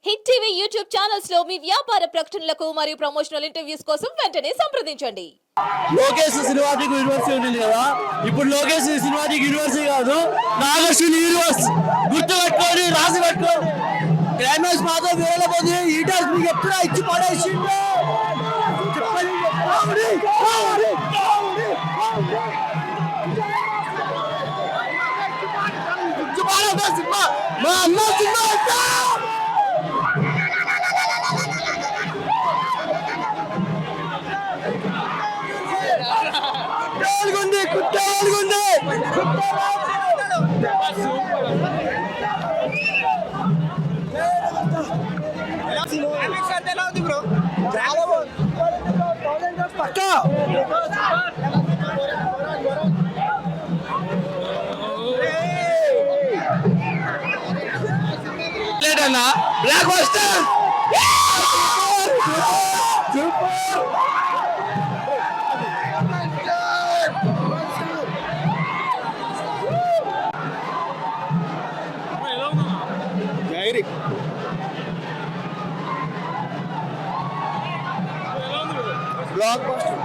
Hit TV YouTube channels లో మీ వ్యాపార ప్రకటనలకు మరియు ప్రమోషనల్ ఇంటర్వ్యూస్ కోసం వెంటనే సంప్రదించండి. లోకేష్ సినిమాటిక్ యూనివర్సిటీ ఉంటుంది కదా, ఇప్పుడు లోకేష్ సినిమాటిక్ యూనివర్సిటీ కాదు, నాగశ్విని యూనివర్స్. గుర్తుపెట్టుకొని రాసి పెట్టుకో. క్లైమాక్స్ మాత్రం వేరే పోతే ఈటర్స్ మీకు ఎప్పుడా ఇచ్చి పడేసిండు. సినిమా మా అన్న సినిమా కుట్టాలుగుంది. పక్కా లేదన్నా block buster block buster.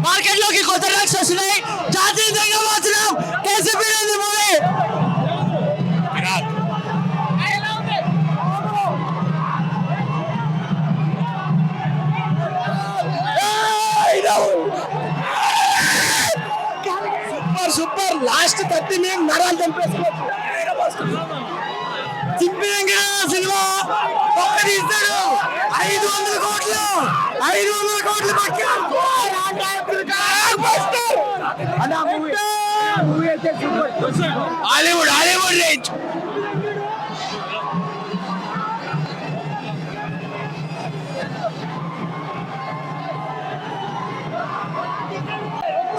Market లోకి కొత్త ట్రాక్స్ వస్తున్నాయి. జాతీయంగా మాత్రం KCP movie super super. Last 30 minute నరాలు చంపేసుకోవచ్చు. సినిమా ఒక్కటి ఇస్తాడు 500 కోట్లు 500 కోట్లు హాలీవుడ్ హాలీవుడ్ రేంజ్.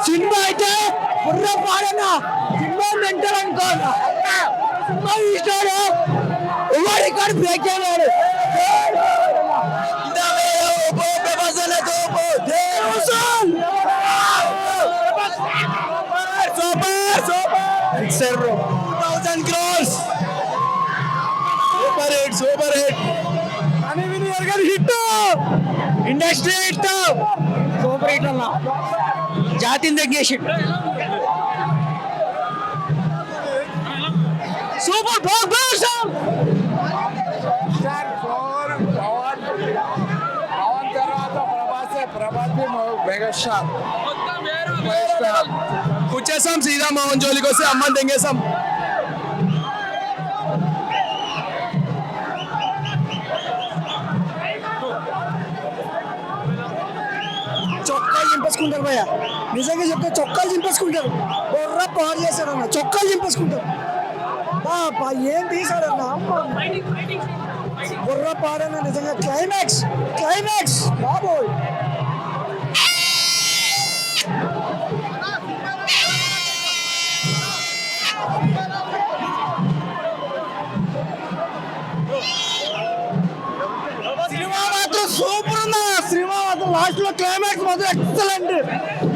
సినిమా అయితే బుర్ర పాడనా, సినిమా మెంటల్ అనుకోను. సినిమా ఇస్తాడు ఎవరి కాడు బ్రేక్ చేయలేడు. సూపర్ హిట్ సూపర్ హిట్ అని వినియర్ గారి hit, industry hit, super hit అన్న. జాతిని తగ్గేసి సూపర్ బ్లాక్ బస్టర్. కూర్చేసాం సీదా మోహన్ జోలికి వస్తే అమ్మని తెంగేసాం. చొక్కాలు చింపేసుకుంటారు భయ్య, నిజంగా చెప్తే చొక్కాలు చింపేసుకుంటారు. బొర్ర పాడు చేశారన్న, చొక్కాలు చింపేసుకుంటారు. ఏం తీసాడన్న బుర్ర పాడన్న నిజంగా. క్లైమాక్స్ క్లైమాక్స్ బాబోయ్. సినిమా మాత్రం సూపర్ ఉందా. సినిమా మాత్రం లాస్ట్ లో క్లైమాక్స్ మాత్రం ఎక్సలెంట్.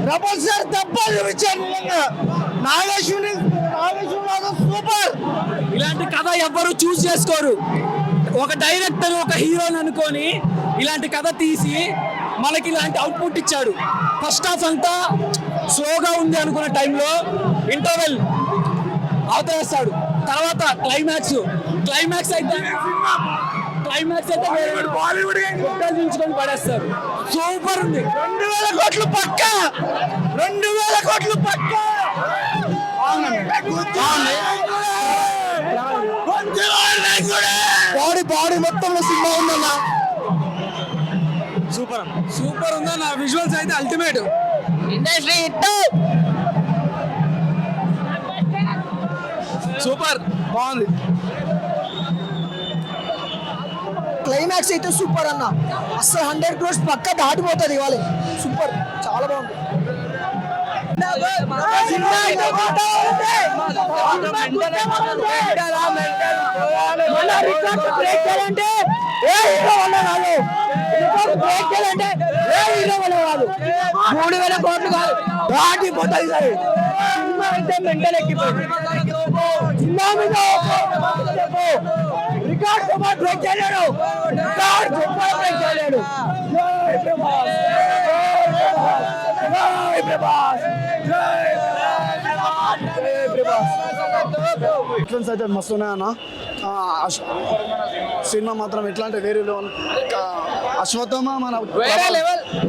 రబల్ సార్ దెబ్బలు చూపించారు నిజంగా. నాగేశ్వరి మాత్రం సూపర్. ఇలాంటి కథ ఎవ్వరు చూస్ చేసుకోరు. ఒక డైరెక్టర్ ఒక హీరోని అనుకొని ఇలాంటి కథ తీసి మనకి ఇలాంటి అవుట్పుట్ ఇచ్చాడు. ఫస్ట్ హాఫ్ అంతా స్లోగా ఉంది అనుకున్న టైంలో ఇంటర్వెల్ అవతరేస్తాడు. తర్వాత క్లైమాక్స్ అయితే బాలీవుడ్ దించుకొని పడేస్తారు. సూపర్ ఉంది. 2000 కోట్లు పక్క, 2000 కోట్లు పక్క. బాడీ మొత్తంలో సినిమా ఉందన్న. సూపర్ సూపర్ ఉందన్న. విజువల్స్ అయితే అల్టిమేట్. ఇండస్ట్రీ హిట్ సూపర్ బాగుంది. క్లైమాక్స్ అయితే సూపర్ అన్న. అసలు 100 crores పక్క దాటిపోతుంది ఇవాళ. సూపర్ చాలా బాగుంది. సినిమా రికార్డ్ బ్రేక్ చేయాలంటే ఏ హీరో వల్ల కాదు. రికార్డ్ బ్రేక్ చేయాలంటే ఏ హీరో వల్ల కాదు. 3,000 కోట్లు కాదు దాటిపోతుంది సరే. సినిమా అయితే మెంటల్ ఎక్కిపోయింది. సినిమా మీద రికార్డ్ సూపర్ బ్రేక్ చేయలేడు. రికార్డ్ సూపర్ బ్రేక్ చేయలేడు. జై ప్రభాస్, జై ప్రభాస్, జై ప్రభాస్. ఎట్లన్స్ అయితే మస్తు ఉన్నాయన్న. సినిమా మాత్రం ఎట్లా అంటే వేరే లెవెల్. అశ్వత్థామ మన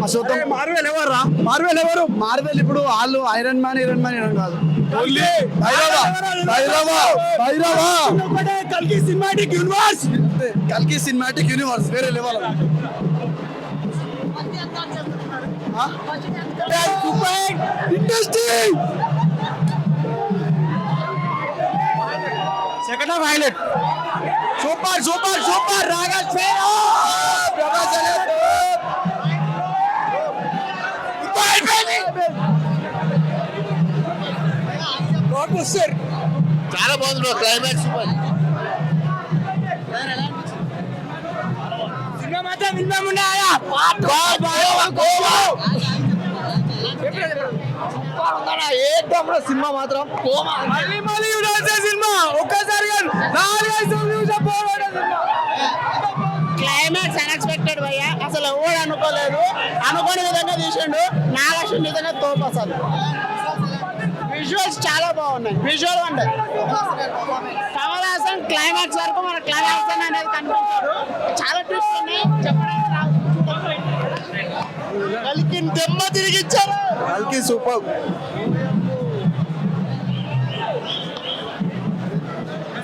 అశ్వత్థామ మార్వెల్ ఎవర్రా? మార్వెల్ ఎవరు? మార్వెల్ ఇప్పుడు వాళ్ళు ఐరన్ మ్యాన్ కాదు. కల్కి సినిమాటిక్ యూనివర్స్ వేరే level. Interesting. Second half highlight. Super super super. రాగా చాలా బాగుంది బ్రో. Climax super. సినిమా మాత్రం విన్నామున్నాయా? సినిమా మాత్రం మళ్ళీ సినిమా ఒక్కసారి క్లైమాక్స్ అన్ఎక్స్పెక్టెడ్ భయ్య. అసలు ఎవరు అనుకోలేదు. అనుకోని విధంగా తీసిండు. నాగేశ్వర నిజంగా తోపు. అసలు విజువల్స్ చాలా బాగున్నాయి. విజువల్ అంటే కమల్ హాసన్ క్లైమాక్స్ వరకు మన క్లైమాక్స్ అనేది కనిపించాడు. చాలా ట్విస్ట్ ఉన్నాయి. చెప్పడానికి రాదు. కల్కి దెమ్మ తిరిగిచ్చారు. కల్కి super.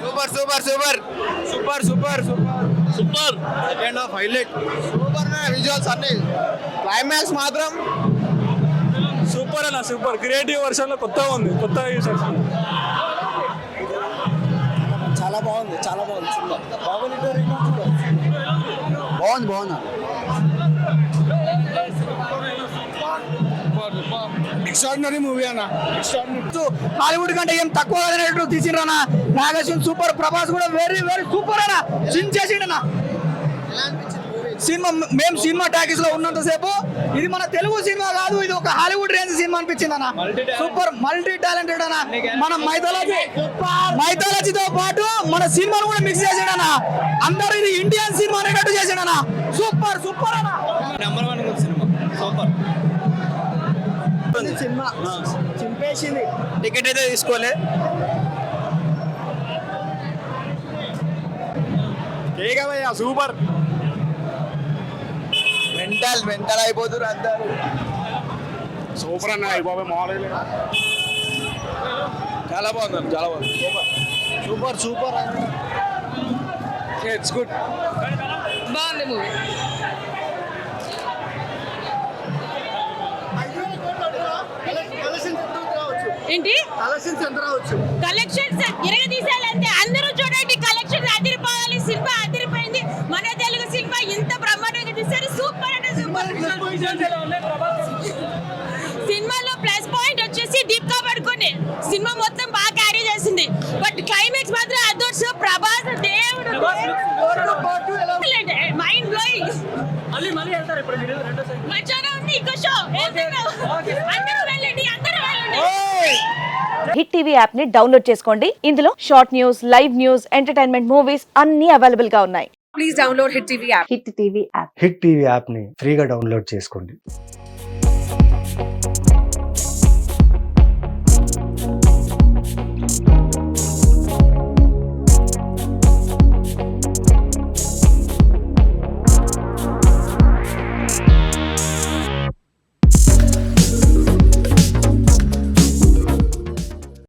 Super super super super super super super. Second half highlight. Super visuals అన్ని. క్లైమాక్స్ మాత్రం సూపర్ అన్న. సూపర్ క్రియేటివ్ వర్షన్ లో కొత్తగా ఉంది. కొత్తగా చూసారు. చాలా బాగుంది. చాలా బాగుంది సినిమా. బాగుంది. ఎక్స్ట్రాడినరీ మూవీ అన్న. హాలీవుడ్ కంటే ఏం తక్కువ అనేట్టు తీసిండ్రన్న. నాగేశ్వర సూపర్. ప్రభాస్ కూడా వెరీ వెరీ సూపర్ అన్న. చేసిండన్న సినిమా. మేము సినిమా టాకీస్ లో ఉన్నంతసేపు ఇది మన తెలుగు సినిమా కాదు, ఇది ఒక హాలీవుడ్ రేంజ్ సినిమా అనిపించింది అన్న. సూపర్ మల్టీ టాలెంటెడ్ అన్న. మన మైథాలజీతో పాటు మన సినిమాను కూడా మిక్స్ చేసాడన్న. అందరూ ఇది ఇండియన్ సినిమా అనేటట్టు చేసాడన్న. సూపర్ సూపర్ అన్న. Number 1 cinema. సూపర్ సినిమా చింపేసింది. టికెట్ అయితే తీసుకోలే. సూపర్. మెంటల్ అయిపోతున్నారు అందరూ. సూపర్ అన్న. బాబా మామూలు చాలా బాగుంది. చాలా బాగుంది. Super super. It's good. బాగుంది మూవీ. ఏంటి కలెక్షన్స్ ఇరగదీసాలంటే అందరూ చూడండి. కలెక్షన్స్ అదిరిపోవాలి. సినిమా అదిరిపోయింది. మన తెలుగు సినిమా ఇంత బ్రహ్మాండంగా తీశారు. సూపర్ అంటే సూపర్. సినిమాలో ప్లస్ పాయింట్ వచ్చేసి డీప్ గా పడుకొని సినిమా మొత్తం బాగా క్యారీ చేసింది. బట్ క్లైమాక్స్ మాత్రం అదొచ్చు. ప్రభాస్ దేవుడు మైండ్ బ్లోయింగ్. మధ్యాహ్నం ఉంది ఇంకో షో. అందరూ వెళ్ళండి. హిట్ టీవీ యాప్ ని డౌన్లోడ్ చేసుకోండి. ఇందులో short news, live news, entertainment movies అన్ని అవైలబుల్ గా ఉన్నాయి. Please download hit TV app. Hit TV app. Hit TV యాప్ని ఫ్రీగా డౌన్లోడ్ చేసుకోండి.